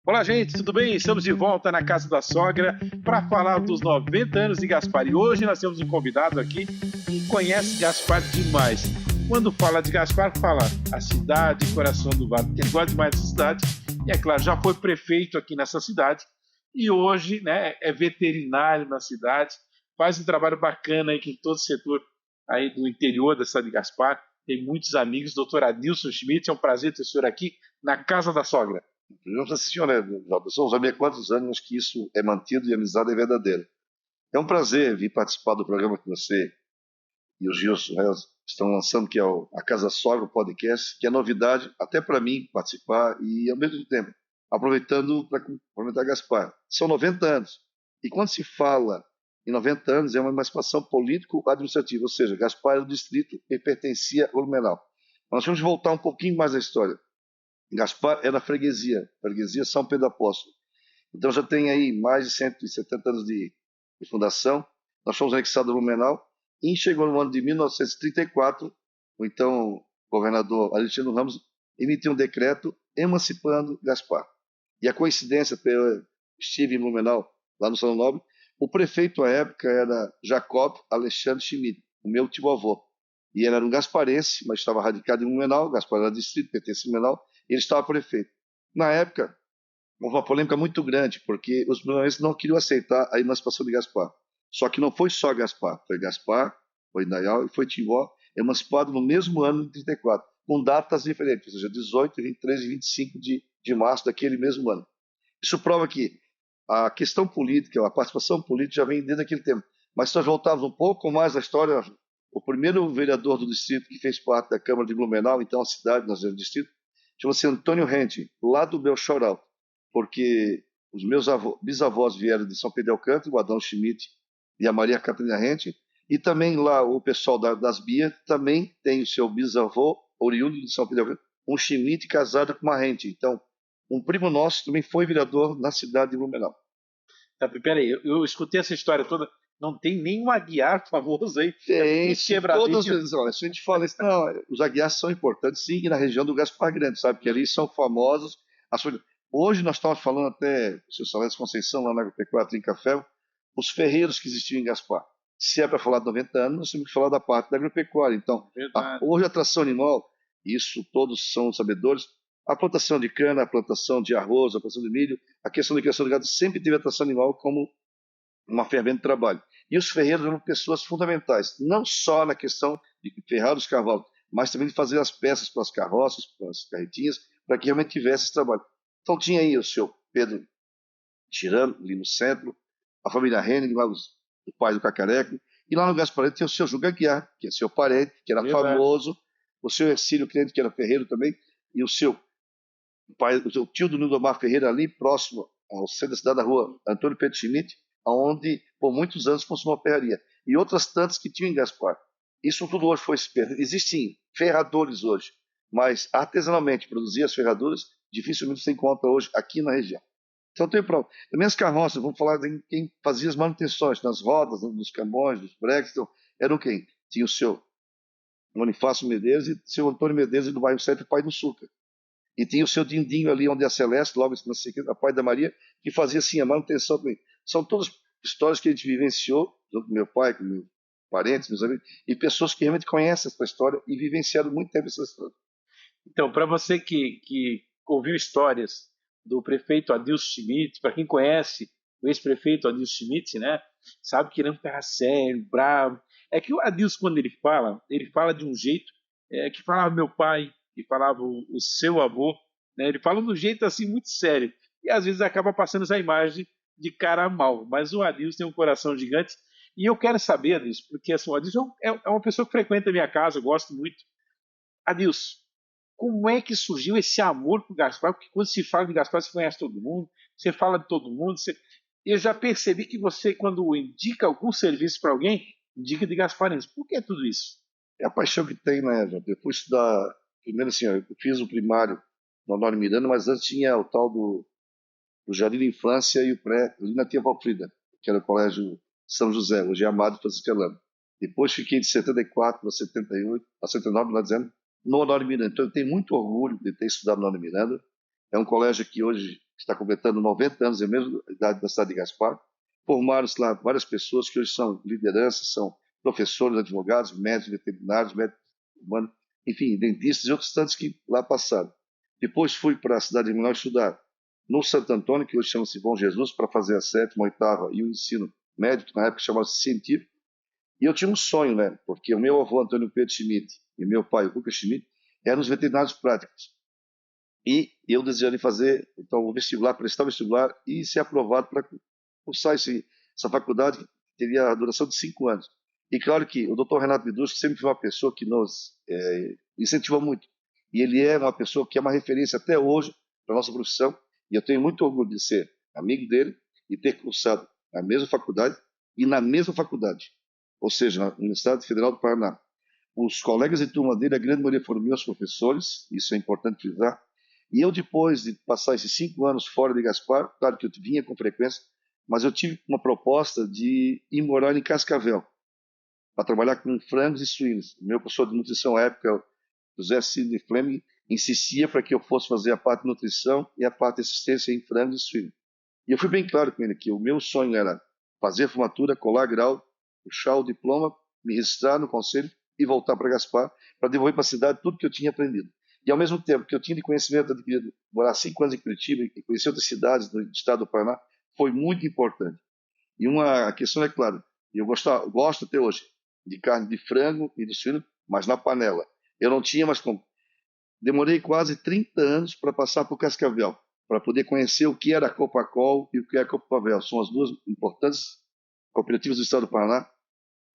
Olá, gente, tudo bem? Estamos de volta na Casa da Sogra para falar dos 90 anos de Gaspar. E hoje nós temos um convidado aqui que conhece Gaspar demais. Quando fala de Gaspar, fala a cidade, coração do vale, porque ele gosta demais dessa cidade. E é claro, já foi prefeito aqui nessa cidade e hoje, né, é veterinário na cidade, faz um trabalho bacana aí com todo o setor aí do interior da cidade de Gaspar. Tem muitos amigos, doutor Adilson Schmidt, é um prazer ter o senhor aqui na Casa da Sogra. Nossa Senhora, Jobson, já há quantos anos que isso é mantido e a amizade é verdadeira. É um prazer vir participar do programa que você e o Gilson estão lançando, que é a Casa Sogra, o podcast, que é novidade até para mim participar e, ao mesmo tempo, aproveitando para cumprimentar Gaspar. São 90 anos. E quando se fala em 90 anos, é uma emancipação político-administrativa, ou seja, Gaspar era o distrito que pertencia ao Blumenau. Nós vamos voltar um pouquinho mais à história. Gaspar era freguesia São Pedro Apóstolo. Então já tem aí mais de 170 anos de fundação. Nós fomos anexados ao Blumenau e chegou no ano de 1934, o então governador Alexandre Ramos emitiu um decreto emancipando Gaspar. E a coincidência, eu estive em Blumenau, lá no Salão Nobre, o prefeito à época era Jacob Alexandre Schmidt, o meu tio-avô. E ele era um gasparense, mas estava radicado em Blumenau, Gaspar era distrito, pertence a Blumenau, e ele estava prefeito. Na época, houve uma polêmica muito grande, porque os blumenauenses não queriam aceitar a emancipação de Gaspar. Só que não foi só Gaspar, foi Indaial e foi Timbó, emancipado no mesmo ano de 34, com datas diferentes, ou seja, 18, 23 e 25 de março daquele mesmo ano. Isso prova que a questão política, a participação política já vem desde aquele tempo. Mas se nós voltarmos um pouco mais à história, o primeiro vereador do distrito que fez parte da Câmara de Blumenau, então a cidade, nós éramos distrito, chama-se Antônio Rente, lá do Belchor Alto, porque os meus bisavós vieram de São Pedro de Alcântara, o Adão Schmidt e a Maria Catarina Rente, e também lá o pessoal das Bias também tem o seu bisavô, oriundo de São Pedro de Alcântara, um Schmidt casado com uma Rente. Então, um primo nosso também foi vereador na cidade de Blumenau. Tá, peraí, eu escutei essa história toda. Não tem nenhum Aguiar famoso aí. Tem, todas as vezes. Olha, se a gente fala isso, não, os Aguiars são importantes, sim, e na região do Gaspar Grande, sabe? Que ali são famosos. Hoje nós estamos falando até, o seu Salete Conceição, lá na Agropecuária em Café, os ferreiros que existiam em Gaspar. Se é para falar de 90 anos, nós temos que falar da parte da agropecuária. Então, hoje a tração animal, isso todos são sabedores, a plantação de cana, a plantação de arroz, a plantação de milho, a questão da criação de gado sempre teve a tração animal como uma ferramenta de trabalho. E os ferreiros eram pessoas fundamentais, não só na questão de ferrar os cavalos, mas também de fazer as peças para as carroças, para as carretinhas, para que realmente tivesse esse trabalho. Então tinha aí o seu Pedro Tirano, ali no centro, a família Henning, lá o pai do Cacareco, e lá no Gaspareto tem o seu Juca Aguiar, que é seu parente, que era famoso, o seu Ercílio Crente, que era ferreiro também, e o seu pai, o seu tio do Lindomar Ferreira, ali próximo ao centro da cidade, da rua Antônio Pedro Schmidt, onde por muitos anos funcionou a ferraria, e outras tantas que tinham em Gaspar. Isso tudo hoje foi se perdido. Existem ferradores hoje, mas artesanalmente produzir as ferraduras dificilmente se encontra hoje aqui na região. Então tem prova. Também as carroças, vamos falar de quem fazia as manutenções nas rodas, nos cambões, nos breques, então, eram quem? Tinha o seu Bonifácio Medeiros e o seu Antônio Medeiros do bairro 7, pai do Suca. E tinha o seu Dindinho ali, onde é a Celeste, logo na sequência, a pai da Maria, que fazia assim a manutenção também. São todas histórias que a gente vivenciou, junto com meu pai, com meus parentes, meus amigos, e pessoas que realmente conhecem essa história e vivenciaram muito tempo essa história. Então, para você que ouviu histórias do prefeito Adilson Schmidt, para quem conhece o ex-prefeito Adilson Schmidt, né, sabe que ele é um cara sério, bravo. É que o Adilson, quando ele fala de um jeito que falava meu pai, que falava o seu avô, né, ele fala de um jeito assim muito sério. E às vezes acaba passando essa imagem de cara mal. Mas o Adilson tem um coração gigante. E eu quero saber disso, porque assim, o Adilson é uma pessoa que frequenta a minha casa, eu gosto muito. Adilson, como é que surgiu esse amor por Gaspar? Porque quando se fala de Gaspar, você conhece todo mundo, você fala de todo mundo. Eu já percebi que você, quando indica algum serviço para alguém, indica de Gasparense. Por que tudo isso? É a paixão que tem, né, João? Eu fui estudar, primeiro assim, eu fiz o primário no Honório Miranda, mas antes tinha o tal do Jardim da Infância e o pré, ali na Tia Valfrida, que era o Colégio São José, hoje é Amado Francisco Elano. Depois fiquei de 74 a 78, a 79, não dizendo, no Honório Miranda. Então eu tenho muito orgulho de ter estudado no Honório Miranda. É um colégio que hoje está completando 90 anos, é a mesma idade da cidade de Gaspar. Formaram-se lá várias pessoas que hoje são lideranças, são professores, advogados, médicos, veterinários, médicos humanos, enfim, dentistas e outros tantos que lá passaram. Depois fui para a cidade de Manaus estudar no Santo Antônio, que hoje chama-se Bom Jesus, para fazer a sétima, oitava e o ensino médio, que na época chamava-se científico. E eu tinha um sonho, né? Porque o meu avô, Antônio Pedro Schmidt, e meu pai, o Lucas Schmidt, eram os veterinários práticos. E eu desejava fazer então, o vestibular, prestar o vestibular e ser aprovado para cursar essa faculdade, que teria a duração de 5 anos. E claro que o Dr. Renato Vidusco sempre foi uma pessoa que nos incentivou muito. E ele é uma pessoa que é uma referência até hoje para a nossa profissão. E eu tenho muito orgulho de ser amigo dele e ter cursado na mesma faculdade e na mesma faculdade, ou seja, na Universidade Federal do Paraná. Os colegas de turma dele, a grande maioria foram meus professores, isso é importante frisar. E eu, depois de passar esses 5 anos fora de Gaspar, claro que eu vinha com frequência, mas eu tive uma proposta de ir morar em Cascavel, para trabalhar com frangos e suínos. O meu professor de nutrição à época, José Sidney Fleming, insistia para que eu fosse fazer a parte de nutrição e a parte de assistência em frangos e suínos. E eu fui bem claro com ele que o meu sonho era fazer a formatura, colar grau, puxar o diploma, me registrar no conselho e voltar para Gaspar, para devolver para a cidade tudo que eu tinha aprendido. E ao mesmo tempo que eu tinha de conhecimento adquirido, morar 5 anos em Curitiba e conhecer outras cidades do estado do Paraná, foi muito importante. E uma questão é clara, eu gosto até hoje de carne de frango e de suíno, mas na panela. Eu não tinha mais como. Demorei quase 30 anos para passar por Cascavel, para poder conhecer o que era a Copacol e o que é a Copavel. São as duas importantes cooperativas do estado do Paraná.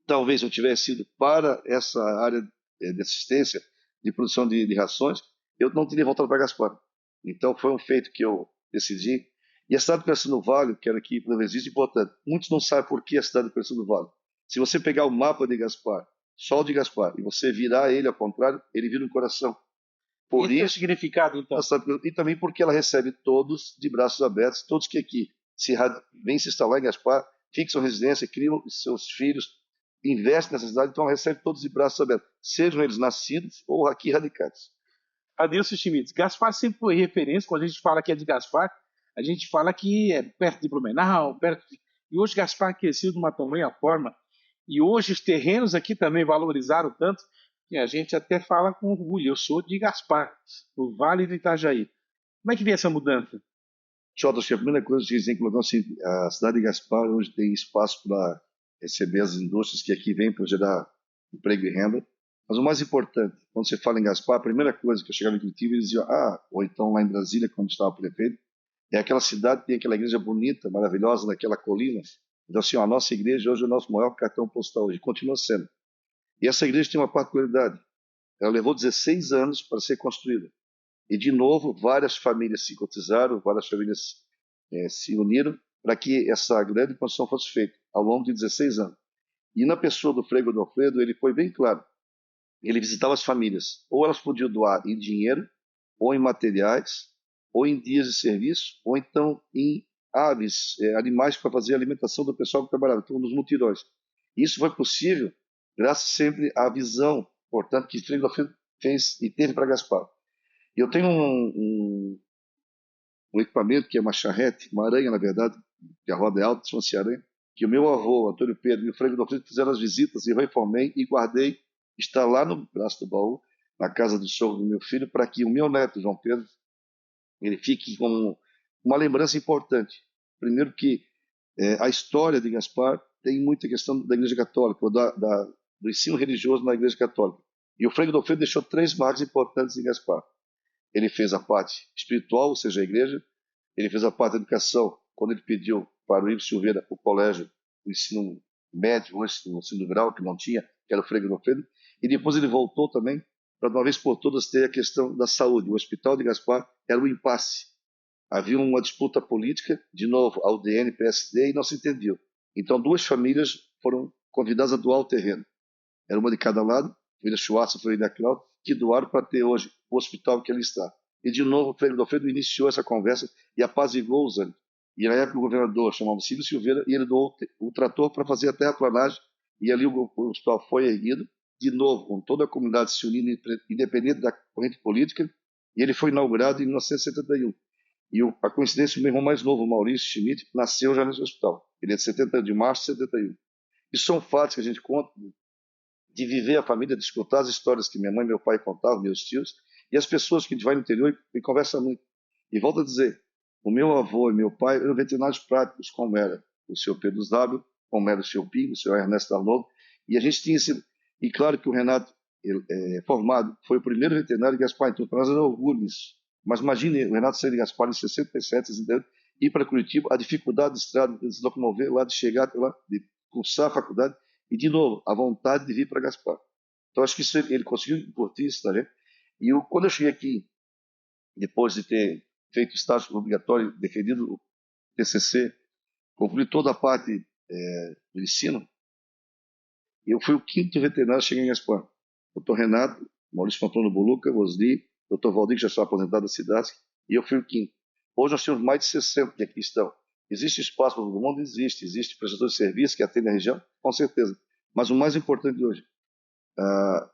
Talvez eu tivesse ido para essa área de assistência, de produção de rações, eu não teria voltado para Gaspar. Então foi um feito que eu decidi. E a cidade de Preço do Vale, que era aqui para o registro, importante. Muitos não sabem por que a cidade de Preço do Vale. Se você pegar o mapa de Gaspar, Sol de Gaspar, e você virar ele ao contrário, ele vira um coração. Por Esse é o isso, significado, então. e também porque ela recebe todos de braços abertos, todos que aqui vêm se instalar em Gaspar, fixam residência, criam seus filhos, investem nessa cidade, então ela recebe todos de braços abertos, sejam eles nascidos ou aqui radicados. Adilson Schmitz. Gaspar sempre foi referência. Quando a gente fala que é de Gaspar, a gente fala que é perto de Blumenau, e hoje Gaspar cresceu de uma tamanha forma. E hoje os terrenos aqui também valorizaram tanto que a gente até fala com orgulho. Eu sou de Gaspar, no Vale do Itajaí. Como é que vem essa mudança? Jota, acho que a primeira coisa que a gente tem que colocar é assim, a cidade de Gaspar hoje tem espaço para receber as indústrias que aqui vêm para gerar emprego e renda. Mas o mais importante, quando você fala em Gaspar, a primeira coisa que eu chegava em Curitiba, eles diziam, ou então lá em Brasília, quando estava prefeito, é aquela cidade que tem aquela igreja bonita, maravilhosa, naquela colina. Então, assim, a nossa igreja hoje é o nosso maior cartão postal, hoje continua sendo. E essa igreja tem uma particularidade. Ela levou 16 anos para ser construída. E, de novo, várias famílias se cotizaram, várias famílias se uniram para que essa grande construção fosse feita ao longo de 16 anos. E na pessoa do Frei Godofredo, ele foi bem claro. Ele visitava as famílias. Ou elas podiam doar em dinheiro, ou em materiais, ou em dias de serviço, ou então em aves, animais para fazer a alimentação do pessoal que trabalhava, então nos mutirões. Isso foi possível graças sempre à visão, portanto, que Frei Godofredo fez e teve para Gaspar. Eu tenho um equipamento que é uma charrete, uma aranha, na verdade, que a roda é alta, chama-se aranha, que o meu avô, Antônio Pedro, e o Frei Godofredo fizeram as visitas, e eu reformei e guardei, está lá no braço do baú, na casa do sogro do meu filho, para que o meu neto, João Pedro, ele fique como uma lembrança importante. Primeiro que a história de Gaspar tem muita questão da Igreja Católica, ou do ensino religioso na Igreja Católica. E o Frei Godofredo deixou 3 marcas importantes em Gaspar. Ele fez a parte espiritual, ou seja, a igreja. Ele fez a parte da educação, quando ele pediu para o Ivo Silveira o colégio, o ensino médio, o ensino grau, que não tinha, que era o Frei Godofredo. E depois ele voltou também, para de uma vez por todas ter a questão da saúde. O Hospital de Gaspar era um impasse. Havia uma disputa política, de novo, a UDN, PSD, e não se entendiam. Então, 2 famílias foram convidadas a doar o terreno. Era uma de cada lado, a família Schwartz e a família Kraut, que doaram para ter hoje o hospital que ali está. E, de novo, o Frei Godofredo iniciou essa conversa e apaziguou os ânimos. E, na época, o governador chamava-se Silvio Silveira e ele doou o trator para fazer a terraplanagem. E ali o hospital foi erguido, de novo, com toda a comunidade se unindo, independente da corrente política. E ele foi inaugurado em 1971. a coincidência, o meu irmão mais novo, Maurício Schmidt, nasceu já nesse hospital. Ele é de março de 71. E são fatos que a gente conta de viver a família, de escutar as histórias que minha mãe e meu pai contavam, meus tios, e as pessoas que a gente vai no interior e conversa muito. E volto a dizer, o meu avô e meu pai eram veterinários práticos, como era o seu Pedro Zábio, como era o seu Pinho, o seu Ernesto Arnold, e a gente tinha esse... E claro que o Renato, formado, foi o primeiro veterinário de Gaspar, então para nós era orgulho nisso. Mas imagine o Renato sair de Gaspar em 67, ir para Curitiba, a dificuldade de estrada, de se locomover lá, de chegar lá, de cursar a faculdade, e de novo, a vontade de vir para Gaspar. Então acho que isso ele conseguiu curtir isso, tá vendo? E quando eu cheguei aqui, depois de ter feito estágio obrigatório, defendido o TCC, concluí toda a parte do ensino, eu fui o quinto veterinário a chegar em Gaspar. Doutor Renato, Maurício Fantônio Boluca, Osli, doutor Valdir, que já está aposentado da cidade, e eu fui o quinto. Hoje nós temos mais de 60 que aqui estão. Existe espaço para todo mundo? Existe. Existe prestador de serviço que atende a região? Com certeza. Mas o mais importante de hoje,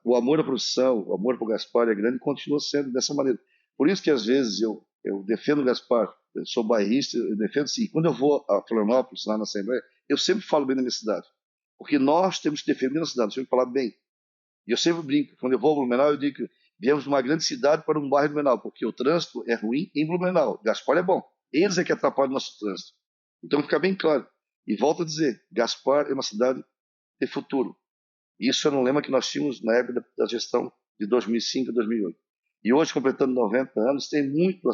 o amor à profissão, o amor para o Gaspar é grande e continua sendo dessa maneira. Por isso que às vezes eu defendo o Gaspar, eu sou bairrista, eu defendo sim. Quando eu vou a Florianópolis, lá na Assembleia, eu sempre falo bem da minha cidade. Porque nós temos que defender a cidade, nós temos que falar bem. E eu sempre brinco, quando eu vou a Blumenau, eu digo que viemos de uma grande cidade para um bairro de Blumenau, porque o trânsito é ruim em Blumenau. Gaspar é bom. Eles é que atrapalham o nosso trânsito. Então fica bem claro. E volto a dizer, Gaspar é uma cidade de futuro. Isso era um lema que nós tínhamos na época da gestão de 2005 a 2008. E hoje, completando 90 anos, tem muito a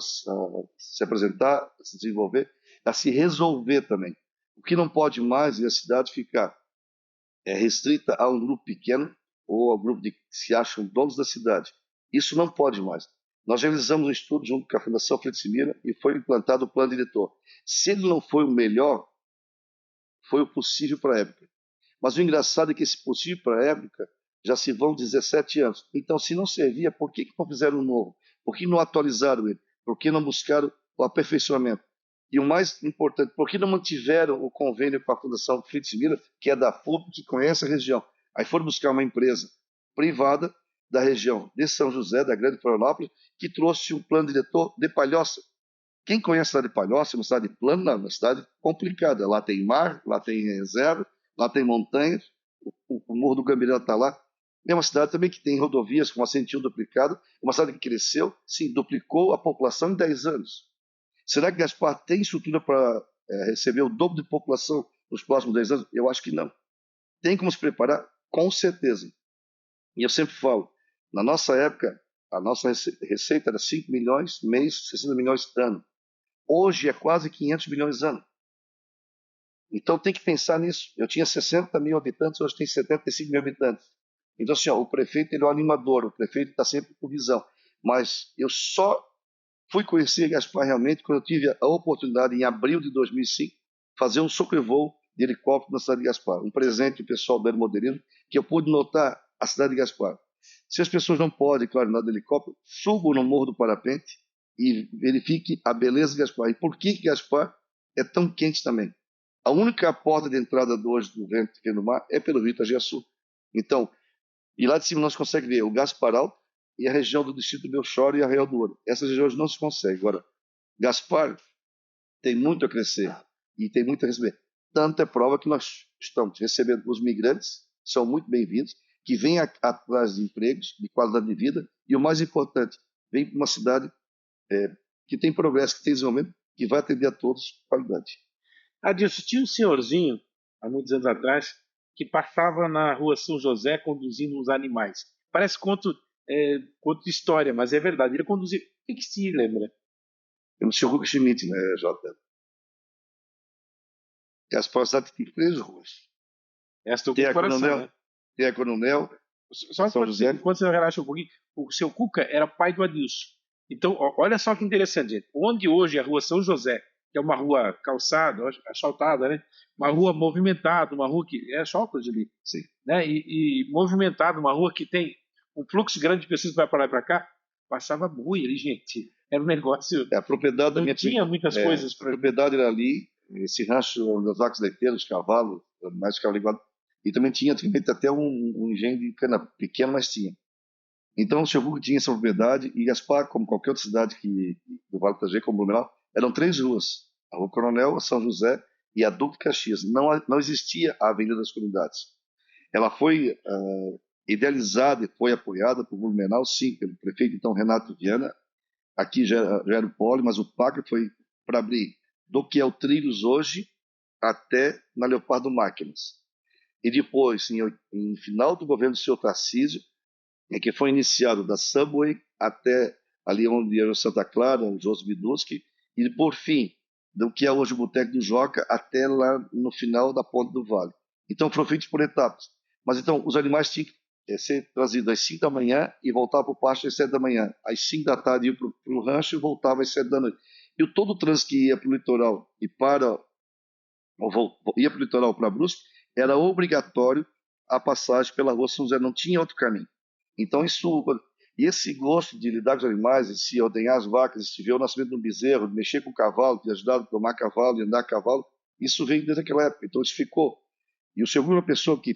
se apresentar, a se desenvolver, a se resolver também. O que não pode mais é a cidade ficar restrita a um grupo pequeno ou ao grupo de que se acham donos da cidade. Isso não pode mais. Nós realizamos um estudo junto com a Fundação Fletsimira e foi implantado o plano diretor. Se ele não foi o melhor, foi o possível para a época. Mas o engraçado é que esse possível para a época já se vão 17 anos. Então, se não servia, por que não fizeram um novo? Por que não atualizaram ele? Por que não buscaram o aperfeiçoamento? E o mais importante, por que não mantiveram o convênio com a Fundação Fritz Miller, que é da FUP, que conhece a região? Aí foram buscar uma empresa privada da região de São José, da Grande Florianópolis, que trouxe um plano diretor de Palhoça. Quem conhece a cidade de Palhoça, é uma cidade plana, uma cidade complicada. Lá tem mar, lá tem reserva, lá tem montanhas, o Morro do Gambirão está lá. É uma cidade também que tem rodovias com assentinho duplicado, uma cidade que cresceu, sim, duplicou a população em 10 anos. Será que Gaspar tem estrutura para receber o dobro de população nos próximos 10 anos? Eu acho que não. Tem como se preparar? Com certeza. E eu sempre falo, na nossa época, a nossa receita era 5 milhões mês, 60 milhões ano. Hoje é quase 500 milhões ano. Então tem que pensar nisso. Eu tinha 60 mil habitantes, hoje tem 75 mil habitantes. Então, assim, o prefeito ele é um animador, o prefeito está sempre com visão. Mas eu só fui conhecer Gaspar realmente quando eu tive a oportunidade, em abril de 2005, fazer um sobrevoo de helicóptero na cidade de Gaspar. Um presente do pessoal do aeromodelismo, que eu pude notar a cidade de Gaspar. Se as pessoas não podem, claro, andar de helicóptero, subam no Morro do Parapente e verifiquem a beleza de Gaspar. E por que Gaspar é tão quente também? A única porta de entrada hoje do vento que vem no mar é pelo Rio Itajaçu. Então, e lá de cima nós conseguimos ver o Gasparal e a região do distrito Belchor e Arraial do Ouro. Essas regiões não se conseguem. Agora, Gaspar tem muito a crescer e tem muito a receber. Tanto é prova que nós estamos recebendo os migrantes, são muito bem-vindos, que vêm atrás de empregos, de qualidade de vida, e o mais importante, vem para uma cidade que tem progresso, que tem desenvolvimento, que vai atender a todos com qualidade. Adilson, tinha um senhorzinho, há muitos anos atrás, que passava na rua São José conduzindo uns animais. Parece conto de história, mas é verdade. Ele conduzia. O que se lembra? É o Sr. Hugo Schmidt, né, Jota? Gaspar é uma cidade que tem 3 ruas. Esta é o Tem a coração, Coronel, né? tem a Coronel, Só São José. quando você relaxa um pouquinho, o seu Cuca era pai do Adilson. Então, olha só que interessante, gente. Onde hoje é a rua São José, que é uma rua calçada, asfaltada, né? Uma rua movimentada, uma rua que é asfalto ali, Sim. né? E movimentada, uma rua que tem um fluxo grande de pessoas que vai para lá e para cá, passava boi ali, gente. Era um negócio. A propriedade da Não minha tinha muitas coisas a para. propriedade era ali, esse rancho das vacas leiteiras, cavalos, mais ficava ligado. E também tinha antigamente até um engenho de cana pequeno, mas tinha. Então o Sr. Hugo tinha essa propriedade e Gaspar, como qualquer outra cidade do Vale do Itajaí, como Blumenau, Eram 3 ruas: a Rua Coronel, a São José e a Duque de Caxias. Não existia a Avenida das Comunidades. Ela foi idealizada e foi apoiada por Blumenau, sim, pelo prefeito então Renato Viana. Aqui já era o polo, mas o pacto foi para abrir do que é o Trilhos hoje até na Leopardo Máquinas. E depois, em final do governo do seu Tarcísio, que foi iniciado da Subway até ali onde era o Santa Clara, o José Biduski, e por fim, do que é hoje o Boteco do Joca, até lá no final da Ponte do Vale. Então foram feitos por etapas. Mas então os animais tinham que ser trazidos às 5 da manhã e voltar para o pasto às 7 da manhã. Às 5 da tarde ia para o rancho e voltava às 7 da noite. E todo o trânsito que ia para o litoral e ia para o litoral para Brusque, era obrigatório a passagem pela Rua São José, não tinha outro caminho. Então e esse gosto de lidar com os animais, de se ordenhar as vacas, de se ver o nascimento de um bezerro, de mexer com o cavalo, de ajudar a tomar cavalo, de andar a cavalo, isso veio desde aquela época, então isso ficou. E o seu Bruno, uma pessoa que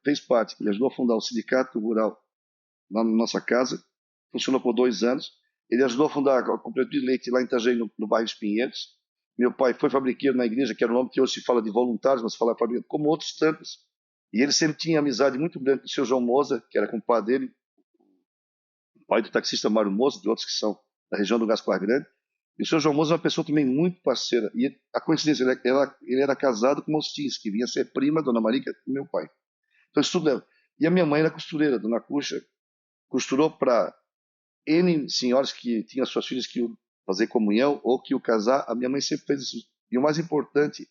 fez parte, que ajudou a fundar o Sindicato Rural na nossa casa, funcionou por 2 anos. Ele ajudou a fundar a Cooperativa de Leite lá em Itajaí, no bairro Espinheiros. Meu pai foi fabriqueiro na igreja, que era o nome que hoje se fala de voluntários, mas se fala fabriqueiro, como outros tantos. E ele sempre tinha amizade muito grande com o seu João Moza, que era compadre dele, pai do taxista Mário Moza, de outros que são da região do Gaspar Grande. E o seu João Moza é uma pessoa também muito parceira. E a coincidência, ele era casado com Mostins, que vinha ser prima, Dona Marica, do meu pai. Então isso tudo leva. E a minha mãe era costureira, Dona Cuxa, costurou para N senhoras que tinham suas filhas que iam fazer comunhão ou que iam casar. A minha mãe sempre fez isso. E o mais importante,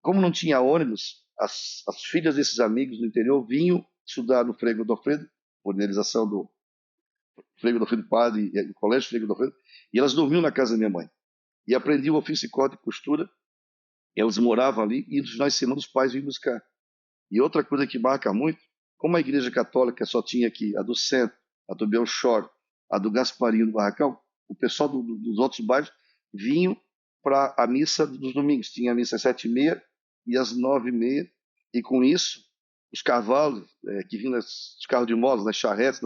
como não tinha ônibus, as filhas desses amigos no interior vinham estudar no Frei Godofredo, por realização do Frei Godofredo Padre e o Colégio Frei Godofredo, e elas dormiam na casa da minha mãe. E aprendiam o ofício de corte e costura. Elas moravam ali e nos finais de semana os pais vinham buscar. E outra coisa que marca muito, como a igreja católica só tinha aqui a do Centro, a do Belchor, a do Gasparinho do Barracão, o pessoal dos outros bairros vinham para a missa dos domingos. Tinha a missa às 7h30 e às 9h30, e com isso os cavalos, que vinham os carros de molas, nas charretes,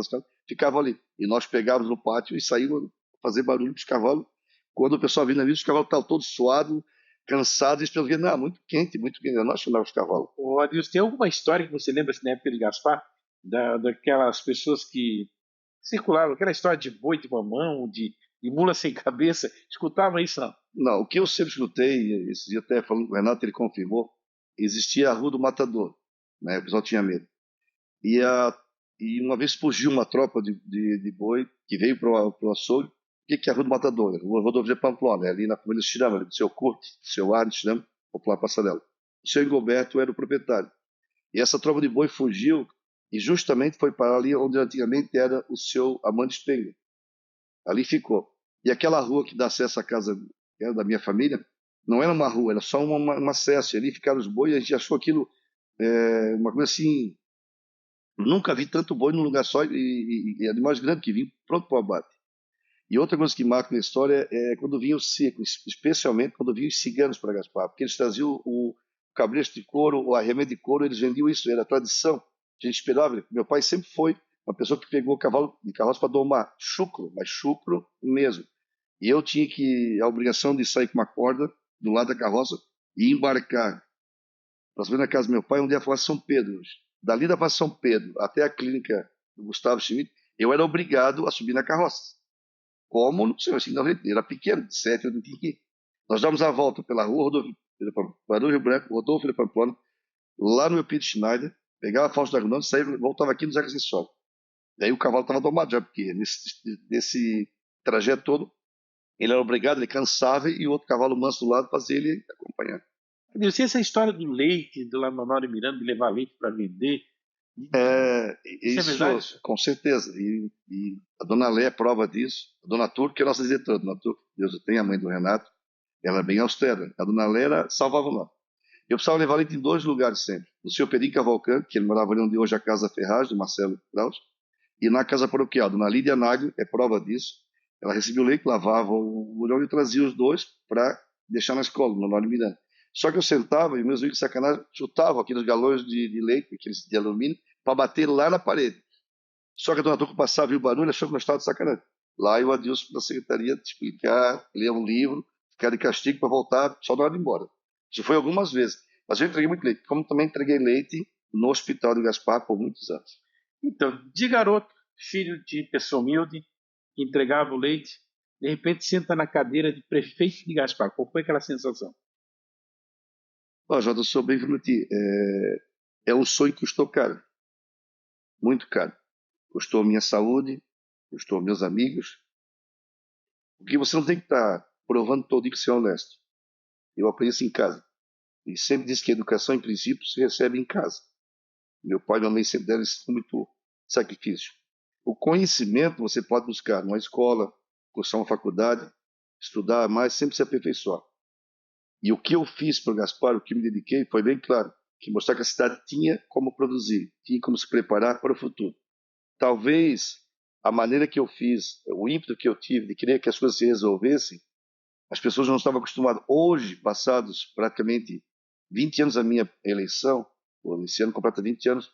ficavam ali. E nós pegávamos no pátio e saímos fazer barulho para os cavalos. Quando o pessoal vinha na missa, os cavalos estavam todos suados, cansados, e eles pensavam, não, muito quente, nós chamávamos os cavalos. Ô, Adilson, tem alguma história que você lembra assim, na época de Gaspar? Daquelas pessoas que circulavam, aquela história de boi de mamão, de mula sem cabeça, escutava isso não? Não, o que eu sempre escutei, esse dia até falando com o Renato, ele confirmou, existia a Rua do Matador, né? O pessoal tinha medo. E uma vez fugiu uma tropa de boi que veio para o açougue. O que é a Rua do Matador? A rodovia Pamplona, ali na família Chirama, ali do seu Curto, do seu Arne Chirama, popular Passarela. O seu Engoberto era o proprietário. E essa tropa de boi fugiu e justamente foi para ali onde antigamente era o seu Amante Spengler. Ali ficou. E aquela rua que dá acesso à casa, que era da minha família, não era uma rua, era só uma acesso. E ali ficaram os bois, e a gente achou aquilo uma coisa assim. Nunca vi tanto boi num lugar só e animais grandes que vinham pronto para o abate. E outra coisa que marca na história é quando vinha o seco, especialmente quando vinham os ciganos para Gaspar, porque eles traziam o cabresto de couro, o arremedo de couro, eles vendiam isso, era tradição. A gente esperava. Meu pai sempre foi uma pessoa que pegou cavalo de carroça para domar chucro, mas chucro mesmo. E eu tinha a obrigação de sair com uma corda do lado da carroça e embarcar. Nós vamos na casa do meu pai, onde ia falar São Pedro. Dali da Praça São Pedro até a clínica do Gustavo Schmidt, eu era obrigado a subir na carroça. Como? Não sei, assim, não, era pequeno, de 7 eu não tinha que ir. Nós damos a volta pela rua, Barão Rio Branco, Rodolfo Pamplona, lá no meu Peter Schneider, pegava a Fausto da Grunão, saía, voltava aqui no Zeca Sissol. Daí o cavalo estava domado já, porque nesse trajeto todo, ele era obrigado, ele cansava e o outro cavalo manso do lado fazia ele acompanhar. Adilson, essa história do leite, do lá no Honório Miranda, de levar leite para vender, isso é verdade? Com certeza. E a dona Lé é prova disso. A dona Turca, que é a nossa diretora. A dona Turca, Deus o tenha, a mãe do Renato, ela é bem austera. A dona Lé salvava lá. Eu precisava levar leite em 2 lugares sempre. No seu Perim Cavalcante, que ele morava ali onde hoje é a Casa Ferraz, do Marcelo Kraus, e na Casa Paroquial. Dona Lídia Nagel é prova disso. Ela recebia o leite, lavava o mulhão e trazia os 2 para deixar na escola, no Honório Miranda. Só que eu sentava e meus amigos de sacanagem chutavam aqueles galões de leite, aqueles de alumínio, para bater lá na parede. Só que a dona Turca passava e o barulho achou que nós estávamos de sacanagem. Lá eu, Adilson, da secretaria, te explicar, ler um livro, ficar de castigo para voltar só na hora de ir embora. Isso foi algumas vezes. Mas eu entreguei muito leite, como também entreguei leite no hospital de Gaspar por muitos anos. Então, de garoto, filho de pessoa humilde, que entregava o leite, de repente senta na cadeira de prefeito de Gaspar. Qual foi aquela sensação? Ó, Jota, eu sou bem prometi. É um sonho que custou caro, muito caro. Custou a minha saúde, custou meus amigos, porque você não tem que estar provando todo dia que você é honesto. Eu aprendi isso em casa. E sempre disse que a educação, em princípio, se recebe em casa. Meu pai e minha mãe sempre deram esse muito sacrifício. O conhecimento você pode buscar numa escola, cursar uma faculdade, estudar mais, sempre se aperfeiçoar. E o que eu fiz para o Gaspar, o que me dediquei, foi bem claro, que mostrar que a cidade tinha como produzir, tinha como se preparar para o futuro. Talvez a maneira que eu fiz, o ímpeto que eu tive de querer que as coisas se resolvessem, as pessoas não estavam acostumadas. Hoje, passados praticamente 20 anos da minha eleição, ou esse ano completa 20 anos,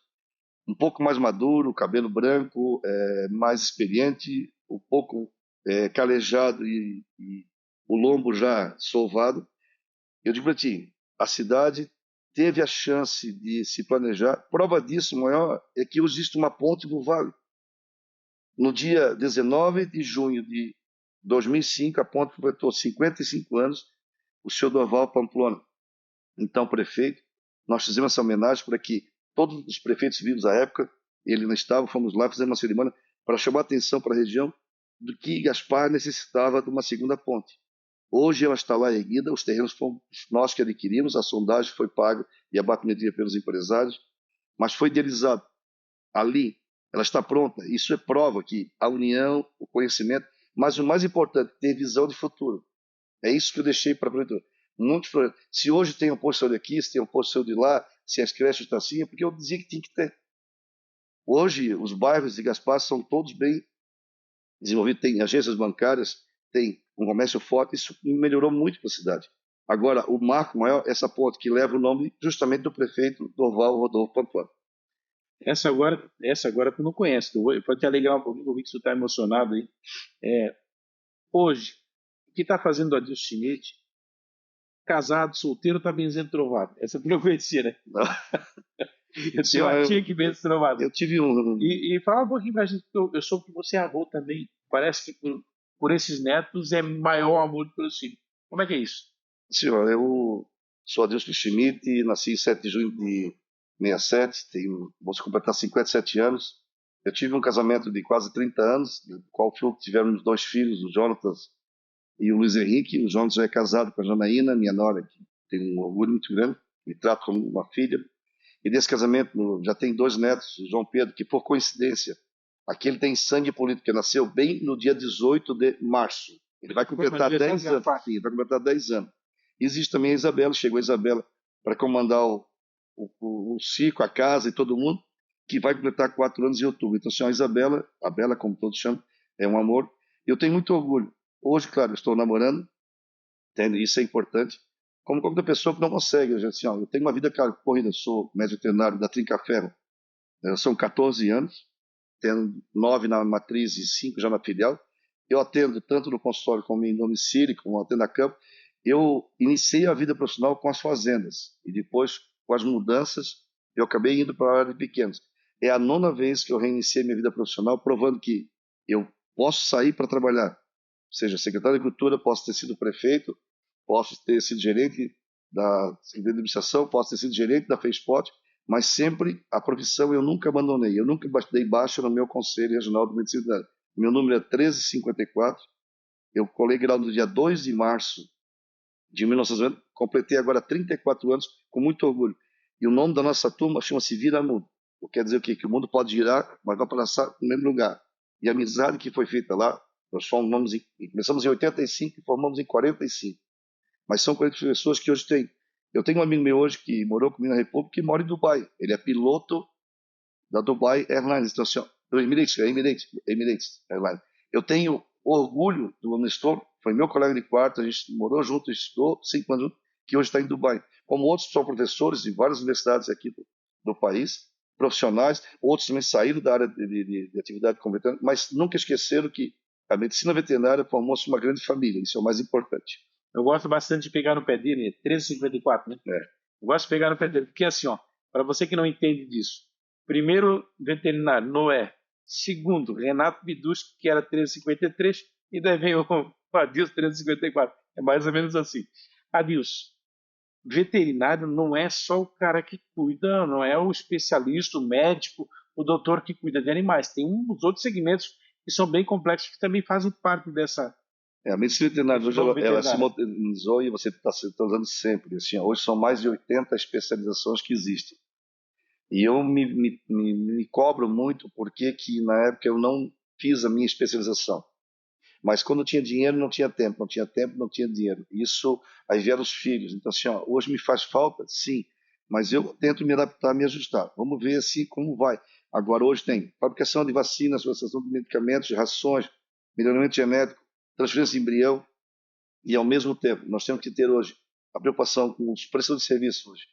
um pouco mais maduro, cabelo branco, mais experiente, um pouco calejado e o lombo já sovado. Eu digo para ti, a cidade teve a chance de se planejar. Prova disso maior é que existe uma ponte no Vale. No dia 19 de junho de 2005, a ponte completou 55 anos, o senhor Dorval Pamplona, então prefeito. Nós fizemos essa homenagem para que todos os prefeitos vivos à época, ele não estava, fomos lá, fizemos uma cerimônia para chamar atenção para a região do que Gaspar necessitava de uma segunda ponte. Hoje ela está lá erguida, os terrenos fomos nós que adquirimos, a sondagem foi paga e a batimetria pelos empresários, mas foi idealizado ali, ela está pronta. Isso é prova que a união, o conhecimento, mas o mais importante, ter visão de futuro. É isso que eu deixei para a prefeitura. Se hoje tem um posto de saúde aqui, se tem um posto de saúde lá, se as creches estão assim, é porque eu dizia que tinha que ter. Hoje, os bairros de Gaspar são todos bem desenvolvidos, tem agências bancárias, tem um comércio forte, isso melhorou muito para a cidade. Agora, o marco maior é essa ponte que leva o nome justamente do prefeito Dorval Rodolfo Pamplona. Essa agora tu não conhece. Pode te alegrar um pouquinho, eu vi que tu está emocionado aí. Hoje, o que está fazendo o Adilson Schmidt, casado, solteiro, está benzendo trovado. Essa tu não conhecia, né? Eu tenho uma tia que benze trovado. Eu tive um. E fala um pouquinho pra gente, porque eu soube que você é avô também. Parece que por esses netos é maior amor pelo filho. Como é que é isso? Senhor, eu sou Adilson Schmidt, nasci em 7 de junho de 67, vou completar 57 anos. Eu tive um casamento de quase 30 anos, do qual tivemos 2 filhos, o Jonatas e o Luiz Henrique. O Jonatas já é casado com a Janaína, minha nora, que tem um orgulho muito grande, me trata como uma filha. E desse casamento já tem 2 netos, o João Pedro, que por coincidência, aqui ele tem sangue político, que nasceu bem no dia 18 de março. Ele vai completar 10 anos. Sim, vai completar 10 anos. E existe também a Isabela, chegou a Isabela para comandar o circo, a casa e todo mundo, que vai completar 4 anos em outubro. Então, assim, a Isabela, a Bela, como todos chamam, é um amor. Eu tenho muito orgulho. Hoje, claro, eu estou namorando, entende? Isso é importante. Como qualquer pessoa que não consegue. Eu tenho uma vida corrida, sou médico veterinário da Trincaferro. São 14 anos, tendo 9 na matriz e 5 já na filial. Eu atendo tanto no consultório como em domicílio, como atendo a campo. Eu iniciei a vida profissional com as fazendas e depois, com as mudanças, eu acabei indo para a área de pequenos. É a 9ª vez que eu reiniciei minha vida profissional, provando que eu posso sair para trabalhar. Ou seja, secretário de Cultura, posso ter sido prefeito, posso ter sido gerente da Secretaria de Administração, posso ter sido gerente da FESPOT, mas sempre a profissão eu nunca abandonei. Eu nunca dei baixa no meu Conselho Regional de Medicina Veterinária. Meu número é 1354. Eu colei grau no dia 2 de março de 1990, completei agora 34 anos com muito orgulho. E o nome da nossa turma chama-se Vira Mundo. Quer dizer o quê? Que o mundo pode girar, mas vai passar no mesmo lugar. E a amizade que foi feita lá, nós começamos em 85 e formamos em 45. Mas são 40 pessoas que hoje têm. Eu tenho um amigo meu hoje que morou comigo na República, que mora em Dubai. Ele é piloto da Dubai Airlines, então, assim, do Emirates Airlines. Eu tenho orgulho do Nestor, foi meu colega de quarto, a gente morou junto, estudou 5 anos junto, que hoje está em Dubai. Como outros são professores em várias universidades aqui do país, profissionais, outros também saíram da área de atividade completamente, mas nunca esqueceram que a medicina veterinária formou-se uma grande família, isso é o mais importante. Eu gosto bastante de pegar no pé dele, 13,54, né? É. Eu gosto de pegar no pé dele, porque assim, ó, para você que não entende disso, primeiro veterinário, Noé. Segundo, Renato Biduschi, que era 13,53, e daí vem o Adilson 13,54. É mais ou menos assim. Adilson, veterinário não é só o cara que cuida, não é o especialista, o médico, o doutor que cuida de animais. Tem uns outros segmentos que são bem complexos que também fazem parte A medicina veterinária desse hoje ramo ela se veterinário. modernizou e você está usando sempre. Assim, hoje são mais de 80 especializações que existem. E eu me cobro muito porque que na época eu não fiz a minha especialização. Mas quando tinha dinheiro, não tinha tempo. Não tinha tempo, não tinha dinheiro. Isso, aí vieram os filhos. Então, assim, ó, hoje me faz falta? Sim. Mas eu tento me adaptar, me ajustar. Vamos ver assim como vai. Agora, hoje tem fabricação de vacinas, fabricação de medicamentos, rações, melhoramento genético, transferência de embrião. E, ao mesmo tempo, nós temos que ter hoje a preocupação com os prestadores de serviço hoje.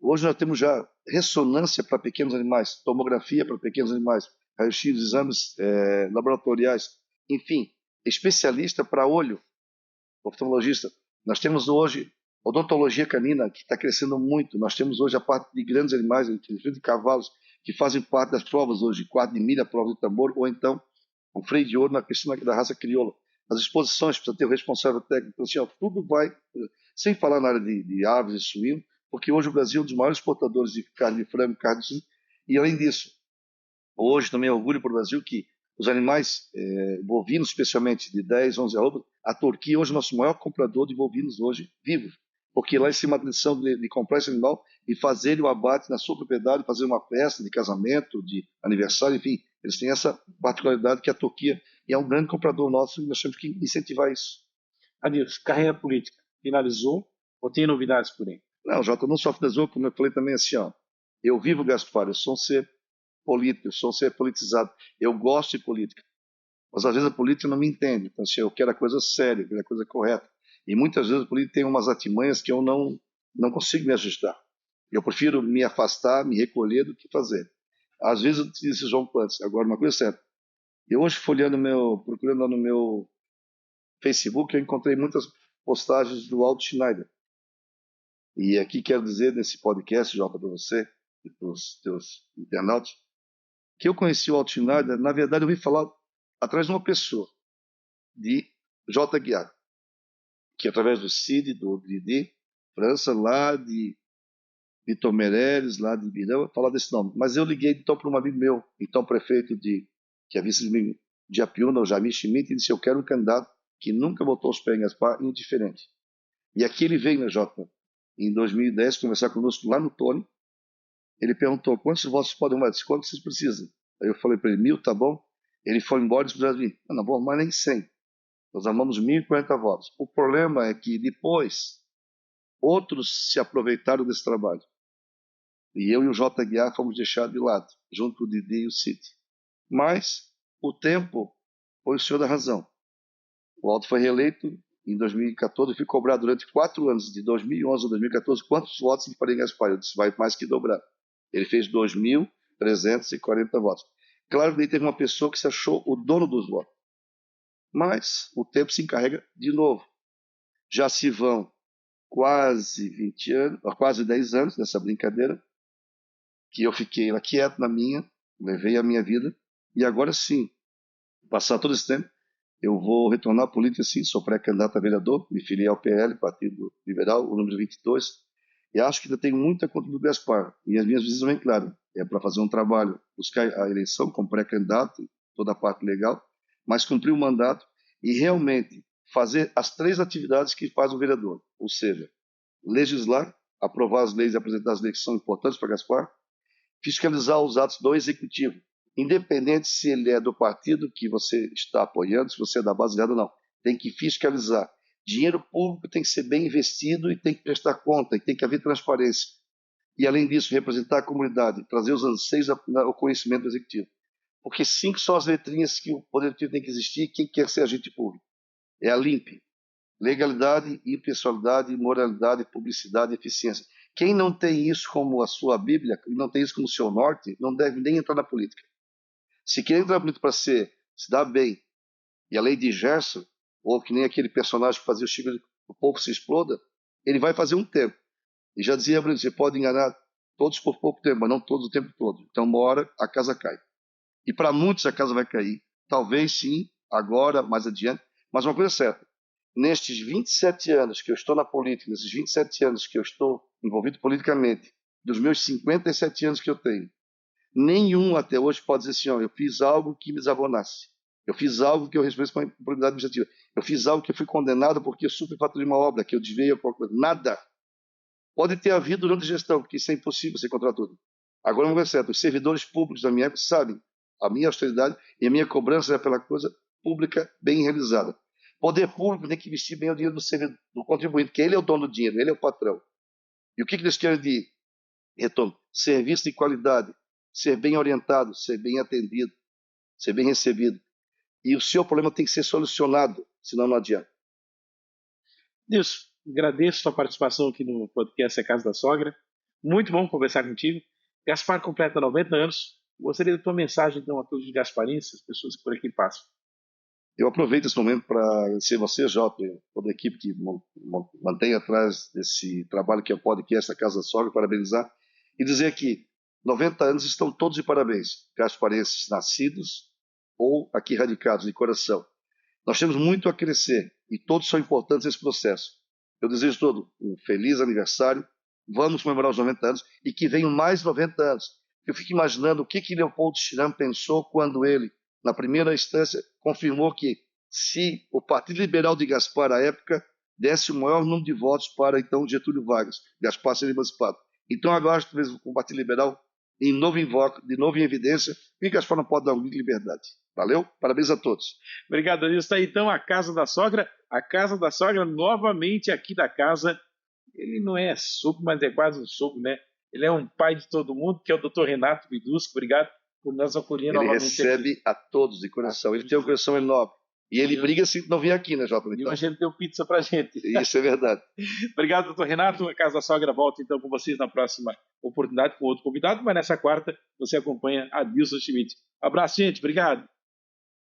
Hoje nós temos já ressonância para pequenos animais, tomografia para pequenos animais, raio-x, exames laboratoriais, enfim, especialista para olho, oftalmologista. Nós temos hoje odontologia canina, que está crescendo muito. Nós temos hoje a parte de grandes animais, de cavalos, que fazem parte das provas hoje, quarto de milha, prova de tambor, ou então o freio de ouro na questão da raça crioula. As exposições, precisa ter o responsável técnico. Então, assim, ó, tudo vai, sem falar na área de aves e suíno, porque hoje o Brasil é um dos maiores exportadores de carne de frango, carne de suíno, e além disso, hoje também é orgulho para o Brasil que os animais bovinos, especialmente de 10, 11 arrobas, a Turquia hoje é o nosso maior comprador de bovinos hoje vivos, porque lá eles têm uma tradição de comprar esse animal e fazer o abate na sua propriedade, fazer uma festa de casamento, de aniversário, enfim, eles têm essa particularidade que a Turquia é um grande comprador nosso e nós temos que incentivar isso. Adilson, carreira política, finalizou ou tem novidades por aí? Não, Jota, não só finalizou, como eu falei também assim, ó, eu vivo, Gaspar, eu sou um ser político, eu sou um ser politizado, eu gosto de política. Mas às vezes a política não me entende. Então, assim, eu quero a coisa séria, eu quero a coisa correta. E muitas vezes a política tem umas artimanhas que eu não consigo me ajustar. Eu prefiro me afastar, me recolher do que fazer. Às vezes eu utilizo esse João Plantes. Agora, uma coisa é certa. Eu hoje procurando lá no meu Facebook, eu encontrei muitas postagens do Aldo Schneider. E aqui quero dizer nesse podcast, Jota, para você e para os teus internautas, que eu conheci o Aldo Schneider, na verdade eu vim falar atrás de uma pessoa, de J. Guiar, que através do Cid, do Didi, França, lá de Vitor Meirelles, lá de Virão, falar desse nome. Mas eu liguei então para um amigo meu, então prefeito que é vice de Apiúna, o Jamil Schmidt, e disse: eu quero um candidato que nunca botou os pés em Gaspar, indiferente. E aqui ele veio, né, Jota, em 2010, conversar conosco lá no Tony. Ele perguntou: quantos votos podem mais? Quantos vocês precisam? Aí eu falei para ele: 1.000, tá bom? Ele foi embora e disse para mim: não vou mais nem 100. Nós armamos 1.040 votos. O problema é que depois outros se aproveitaram desse trabalho. E eu e o J. Guiar fomos deixados de lado, junto com o Didi e o Cid. Mas o tempo foi o senhor da razão. O Aldo foi reeleito em 2014 e fui cobrado durante 4 anos, de 2011 a 2014, quantos votos ele faria em Gaspar. Eu disse: vai mais que dobrar. Ele fez 2.340 votos. Claro que teve uma pessoa que se achou o dono dos votos. Mas o tempo se encarrega de novo. Já se vão quase 20 anos, quase 10 anos dessa brincadeira, que eu fiquei lá quieto na minha, levei a minha vida, e agora sim, passar todo esse tempo, eu vou retornar à política sim, sou pré-candidato a vereador, me filiei ao PL, Partido Liberal, o número 22, e acho que ainda tenho muito a contribuir do Gaspar, e as minhas visões bem claras, é para fazer um trabalho, buscar a eleição como pré-candidato, toda a parte legal, mas cumprir o mandato e realmente fazer as 3 atividades que faz o vereador, ou seja, legislar, aprovar as leis e apresentar as leis que são importantes para Gaspar, fiscalizar os atos do executivo, independente se ele é do partido que você está apoiando, se você é da base ou não, tem que fiscalizar. Dinheiro público tem que ser bem investido e tem que prestar conta, e tem que haver transparência. E, além disso, representar a comunidade, trazer os anseios ao conhecimento do executivo. Porque 5 são as letrinhas que o Poder Executivo tem que existir, quem quer ser agente público. É a LIMP, legalidade, impessoalidade, moralidade, publicidade e eficiência. Quem não tem isso como a sua Bíblia, e não tem isso como seu norte, não deve nem entrar na política. Se quer entrar na política para se dar bem, e a lei de Gerson, ou que nem aquele personagem que fazia o Chico o povo se exploda, ele vai fazer um tempo. E já dizia, você pode enganar todos por pouco tempo, mas não todos o tempo todo. Então, uma hora a casa cai. E para muitos a casa vai cair. Talvez sim, agora, mais adiante. Mas uma coisa é certa, nestes 27 anos que eu estou na política, nesses 27 anos que eu estou envolvido politicamente, dos meus 57 anos que eu tenho, nenhum até hoje pode dizer assim, eu fiz algo que me desabonasse. Eu fiz algo que eu respeito com a impunidade administrativa. Eu fiz algo que eu fui condenado porque eu superfaturei uma obra, que eu desviei alguma coisa. Nada. Pode ter havido durante a gestão, porque isso é impossível ser contra tudo. Agora, uma coisa é certa, os servidores públicos da minha época sabem a minha austeridade e a minha cobrança é pela coisa pública bem realizada. Poder público tem que investir bem o dinheiro do servidor, do contribuinte, que ele é o dono do dinheiro, ele é o patrão. E o que eles querem de retorno? Serviço de qualidade, ser bem orientado, ser bem atendido, ser bem recebido. E o seu problema tem que ser solucionado, senão não adianta. Nilson, agradeço a sua participação aqui no podcast A Casa da Sogra. Muito bom conversar contigo. Gaspar completa 90 anos. Gostaria da tua mensagem, então, a todos os gasparenses, as pessoas que por aqui passam. Eu aproveito esse momento para agradecer você, Jota, toda a equipe que mantém atrás desse trabalho que é o podcast A Casa da Sogra, parabenizar e dizer que 90 anos estão todos de parabéns, gasparenses nascidos ou aqui radicados de coração. Nós temos muito a crescer e todos são importantes nesse processo. Eu desejo todo um feliz aniversário, vamos comemorar os 90 anos e que venham mais 90 anos. Eu fico imaginando o que Leopoldo Schramm pensou quando ele, na primeira instância, confirmou que se o Partido Liberal de Gaspar, à época, desse o maior número de votos para, então, Getúlio Vargas, Gaspar seria emancipado. Então, agora, talvez, o Partido Liberal, de novo em evidência, e Gaspar não pode dar um grito de liberdade. Valeu? Parabéns a todos. Obrigado, Nilson. Está aí, então, a Casa da Sogra. A Casa da Sogra, novamente aqui da casa. Ele não é sogro, mas é quase um sogro, né? Ele é um pai de todo mundo, que é o Dr. Renato Vidusco. Obrigado por nos acolher novamente. Ele recebe a todos de coração. Ele tem um coração enorme. E ele briga se não vir aqui, né, Jota? E hoje ele deu pizza pra gente. Isso é verdade. Obrigado, doutor Renato. A Casa da Sogra volta então com vocês na próxima oportunidade com outro convidado, mas nessa quarta você acompanha a Nilson Schmidt. Abraço, gente. Obrigado.